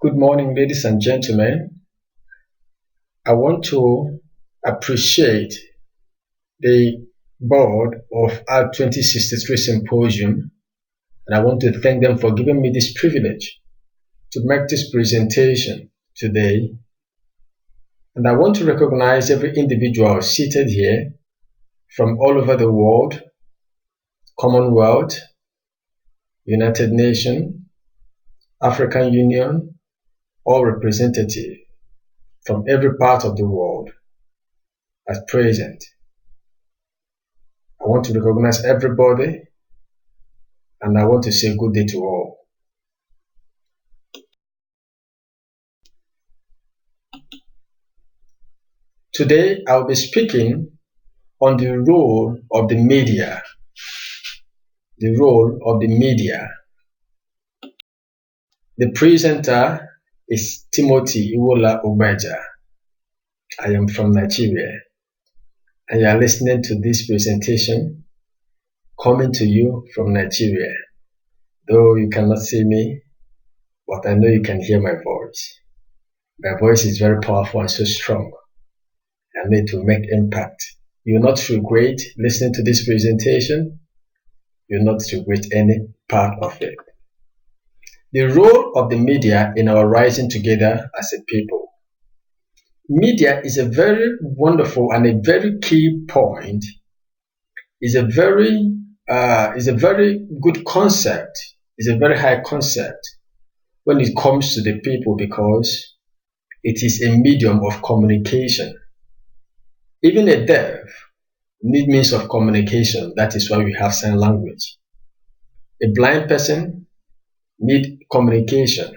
Good morning, ladies and gentlemen. I want to appreciate the board of our 2063 Symposium, and I want to thank them for giving me this privilege to make this presentation today. And I want to recognize every individual seated here from all over the world, Commonwealth, United Nations, African Union, all representatives from every part of the world at present. I want to recognize everybody, and I want to say good day to all. Today, I'll be speaking on the role of the media. The role of the media. The presenter is Timothy Iwola Ugbaja. I am from Nigeria, and you are listening to this presentation coming to you from Nigeria. Though you cannot see me, but I know you can hear my voice. My voice is very powerful and so strong, and it will make impact. You will not regret listening to this presentation. You will not regret any part of it. The role of the media in our rising together as a people. Media is a very wonderful and a very key point. Is a very good concept. Is a very high concept when it comes to the people, because it is a medium of communication. Even a deaf needs means of communication. That is why we have sign language. A blind person need communication.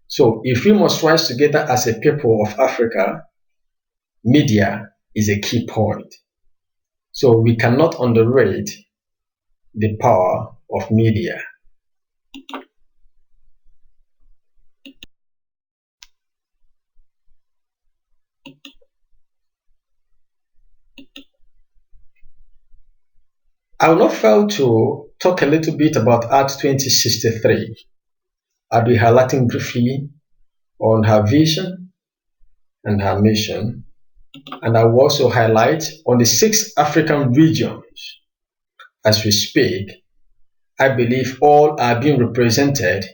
So if we must rise together as a people of Africa, media is a key point. So we cannot underrate the power of media. I will not fail to talk a little bit about Art 2063. I'll be highlighting briefly on her vision and her mission, and I will also highlight on the 6 African regions. As we speak, I believe all are being represented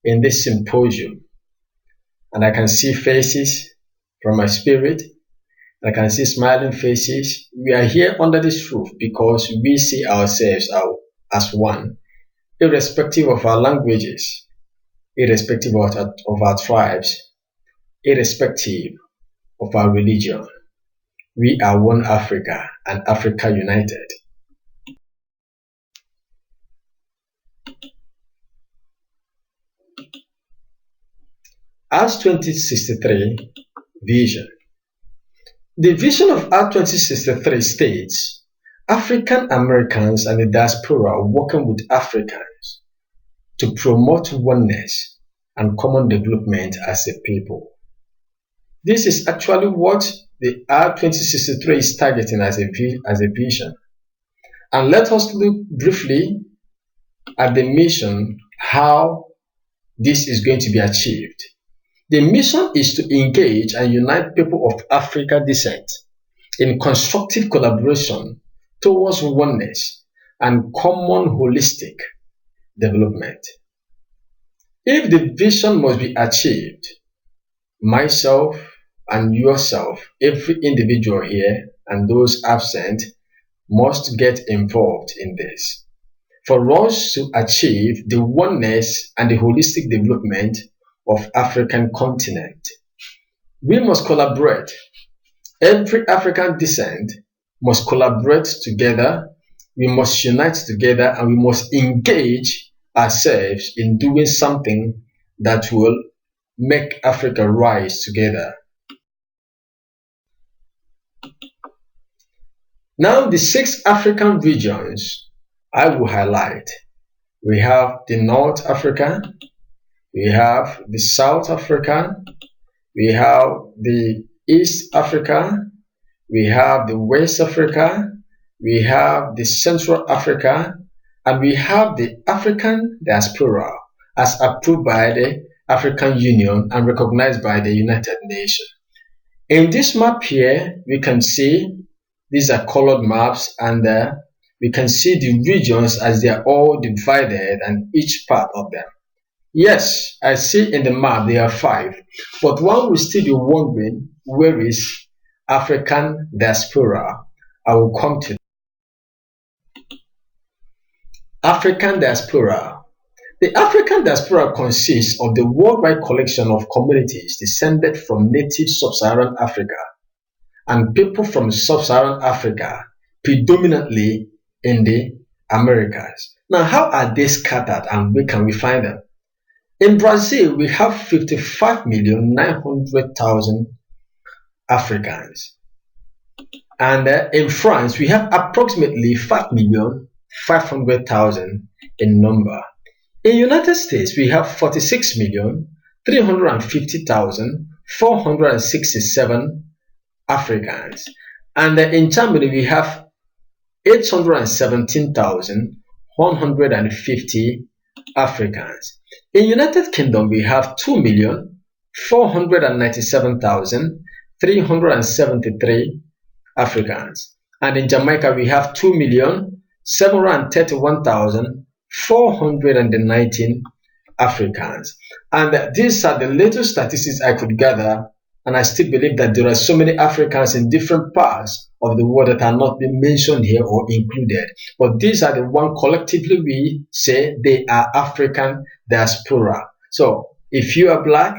in this symposium, and I can see faces from my spirit. I can see smiling faces. We are here under this roof because we see ourselves as one, irrespective of our languages, irrespective of our tribes, irrespective of our religion. We are one Africa, and Africa united. Art 2063 Vision. The vision of Art 2063 states African Americans and the diaspora working with Africans to promote oneness and common development as a people. This is actually what the Art 2063 is targeting as a vision. And let us look briefly at the mission, how this is going to be achieved. The mission is to engage and unite people of African descent in constructive collaboration towards oneness and common holistic development. If the vision must be achieved, myself and yourself, every individual here and those absent, must get involved in this. For us to achieve the oneness and the holistic development of African continent, we must collaborate. Every African descent must collaborate together. We must unite together, and we must engage ourselves in doing something that will make Africa rise together. Now, the 6 African regions I will highlight. We have the North Africa, we have the South Africa, we have the East Africa, we have the West Africa, we have the Central Africa, and we have the African diaspora as approved by the African Union and recognized by the United Nations. In this map here, we can see these are colored maps, and we can see the regions as they are all divided and each part of them. Yes, I see in the map there are 5, but one will still be wondering where is African diaspora. I will come to African diaspora. The African diaspora consists of the worldwide collection of communities descended from native sub-Saharan Africa and people from sub-Saharan Africa, predominantly in the Americas. Now, how are they scattered and where can we find them? In Brazil, we have 55,900,000 Africans. And in France, we have approximately 5,500,000 in number. In United States, we have 46,350,467 Africans. And in Germany, we have 817,150 Africans. In United Kingdom, we have 2,497,373 Africans. And in Jamaica, we have 2,731,419 Africans. And these are the little statistics I could gather, and I still believe that there are so many Africans in different parts of the world that are not being mentioned here or included. But these are the one collectively we say they are African diaspora. So if you are black,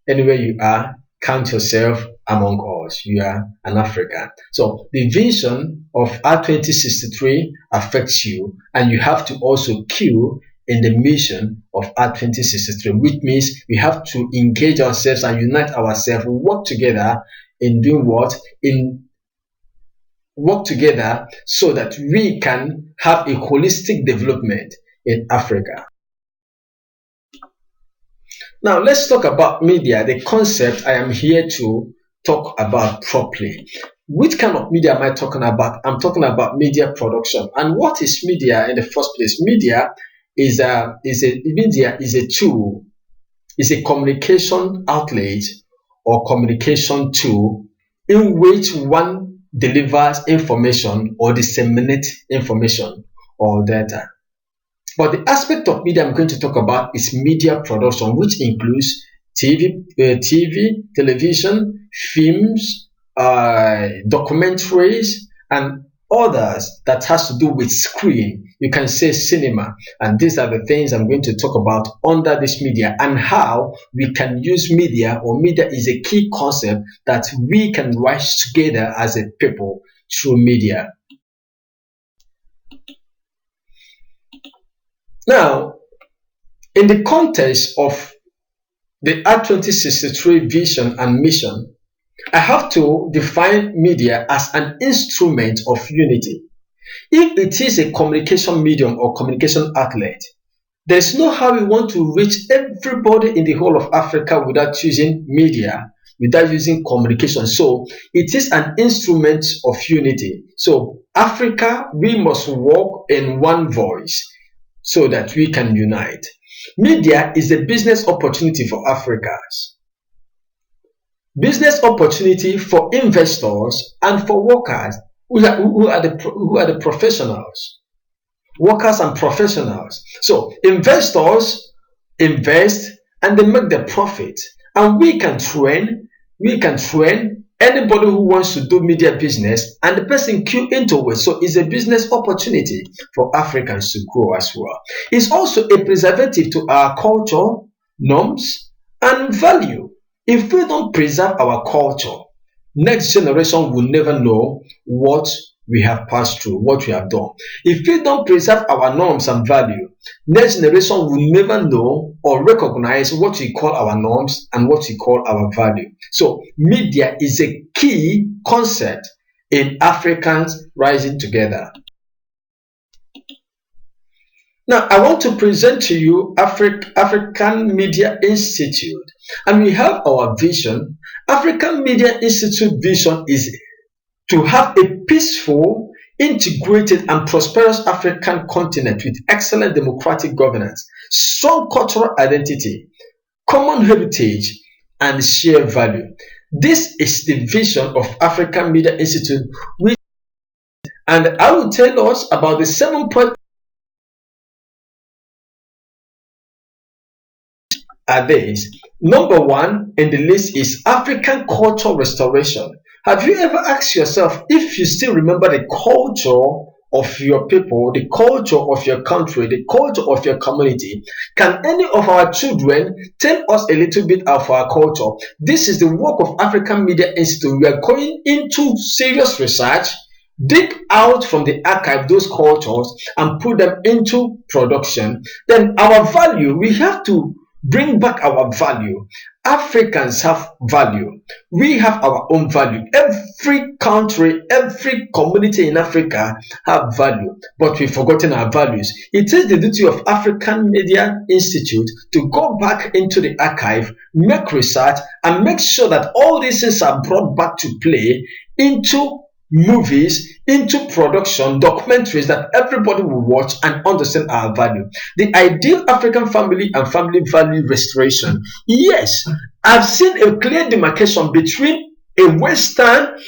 anywhere you are, count yourself among us. You are an African. So the vision of R2063 affects you, and you have to also queue in the mission of R2063, which means we have to engage ourselves and unite ourselves, work together in doing what? In work together so that we can have a holistic development in Africa. Now let's talk about media, the concept I am here to talk about properly. Which kind of media am I talking about? I'm talking about media production. And what is media in the first place? Media is a tool, is a communication outlet or communication tool in which one delivers information or disseminates information or data. But the aspect of media I'm going to talk about is media production, which includes TV, television, films, documentaries, and others that has to do with screen. You can say cinema. And these are the things I'm going to talk about under this media, and how we can use media, or media is a key concept that we can rise together as a people through media. Now, in the context of the R2063 vision and mission, I have to define media as an instrument of unity. If it is a communication medium or communication outlet, there's no how we want to reach everybody in the whole of Africa without using media, without using communication. So it is an instrument of unity. So Africa, we must work in one voice so that we can unite. Media is a business opportunity for Africans. Business opportunity for investors and for workers who are the professionals. Workers and professionals. So investors invest and they make the profit. And we can train anybody who wants to do media business, and the person queue into it. So it's a business opportunity for Africans to grow as well. It's also a preservative to our culture, norms, and value. If we don't preserve our culture, next generation will never know what we have passed through, what we have done. If we don't preserve our norms and value, next generation will never know or recognize what we call our norms and what we call our value. So media is a key concept in Africans rising together. Now, I want to present to you African Media Institute, and we have our vision. African Media Institute vision is to have a peaceful, integrated, and prosperous African continent with excellent democratic governance, strong cultural identity, common heritage, and shared value. This is the vision of African Media Institute, and I will tell us about the 7 points are these. Number one in the list is African culture restoration. Have you ever asked yourself if you still remember the culture of your people, the culture of your country, the culture of your community? Can any of our children tell us a little bit of our culture? This is the work of African Media Institute. We are going into serious research, dig out from the archive those cultures and put them into production. Then our value, we have to bring back our value. Africans have value. We have our own value. Every country, every community in Africa have value, but we've forgotten our values. It is the duty of African Media Institute to go back into the archive, make research, and make sure that all these things are brought back to play into movies, into production, documentaries that everybody will watch and understand our value. The ideal African family and family value restoration. Yes, I've seen a clear demarcation between a Western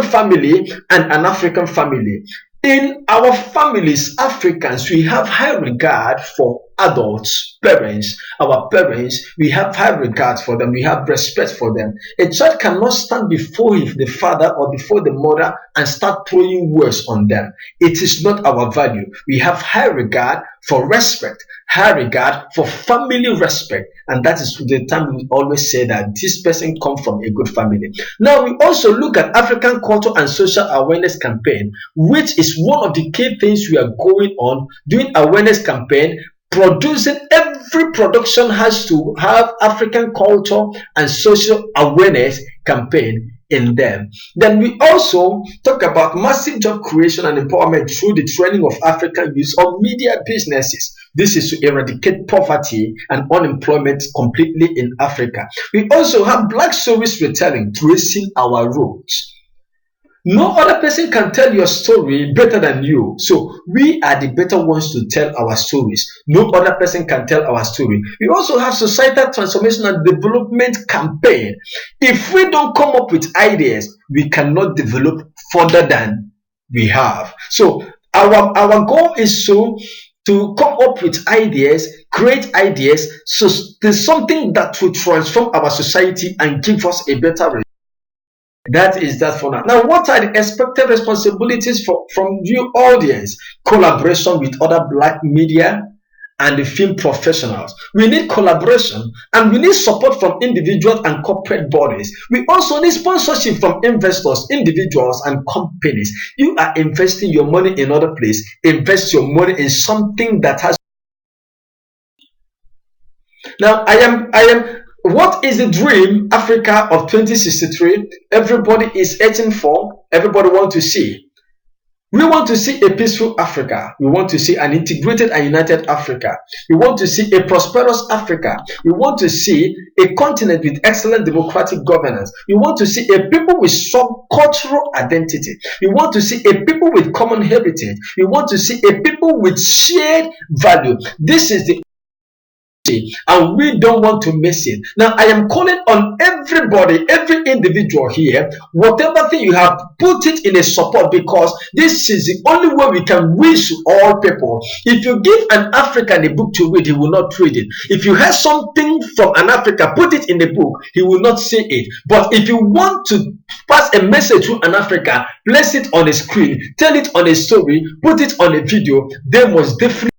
family and an African family. In our families, Africans, we have high regard for adults, parents. Our parents, we have high regard for them. We have respect for them. A child cannot stand before the father or before the mother and start throwing words on them. It is not our value. We have high regard for respect, high regard for family respect, and that is the time we always say that this person comes from a good family. Now we also look at African culture and social awareness campaign, which is one of the key things we are going on, doing awareness campaign. Producing, every production has to have African culture and social awareness campaign in them. Then we also talk about massive job creation and empowerment through the training of African youth on media businesses. This is to eradicate poverty and unemployment completely in Africa. We also have Black stories retelling, tracing our roots. No other person can tell your story better than you. So we are the better ones to tell our stories. No other person can tell our story. We also have societal transformation and development campaign. If we don't come up with ideas, we cannot develop further than we have. So our goal is to come up with ideas, create ideas, so there's something that will transform our society and give us a better result. That is that for now. Now, what are the expected responsibilities from you audience? Collaboration with other Black media and the film professionals. We need collaboration and we need support from individuals and corporate bodies. We also need sponsorship from investors, individuals, and companies. You are investing your money in another place. Invest your money in something that has. Now, I am. What is the dream Africa of 2063? Everybody is searching for. Everybody wants to see. We want to see a peaceful Africa. We want to see an integrated and united Africa. We want to see a prosperous Africa. We want to see a continent with excellent democratic governance. We want to see a people with strong cultural identity. We want to see a people with common heritage. We want to see a people with shared value. This is the and we don't want to miss it. Now I am calling on everybody, every individual here, whatever thing you have, put it in a support, because this is the only way we can reach all people. If you give an African a book to read, he will not read it. If you have something from an African, put it in the book, he will not say it. But if you want to pass a message to an African, place it on a screen, tell it on a story, put it on a video, they must definitely.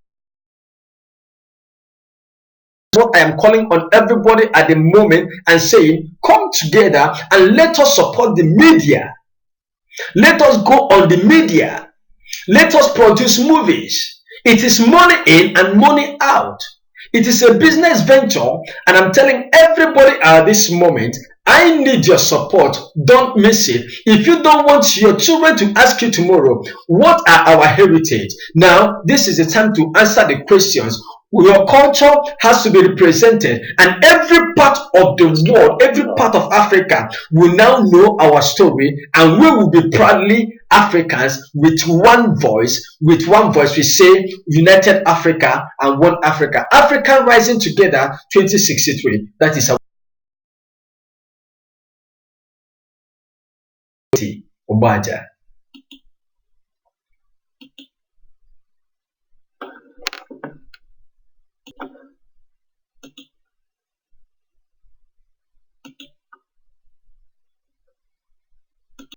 What I am calling on everybody at the moment and saying, come together and let us support the media. Let us go on the media. Let us produce movies. It is money in and money out. It is a business venture, and I'm telling everybody at this moment, I need your support. Don't miss it. If you don't want your children to ask you tomorrow, what are our heritage? Now, this is the time to answer the questions. Your culture has to be represented, and every part of the world, every part of Africa will now know our story, and we will be proudly Africans with one voice. With one voice, we say United Africa and One Africa. African Rising Together 2063. That is our Ugbaja.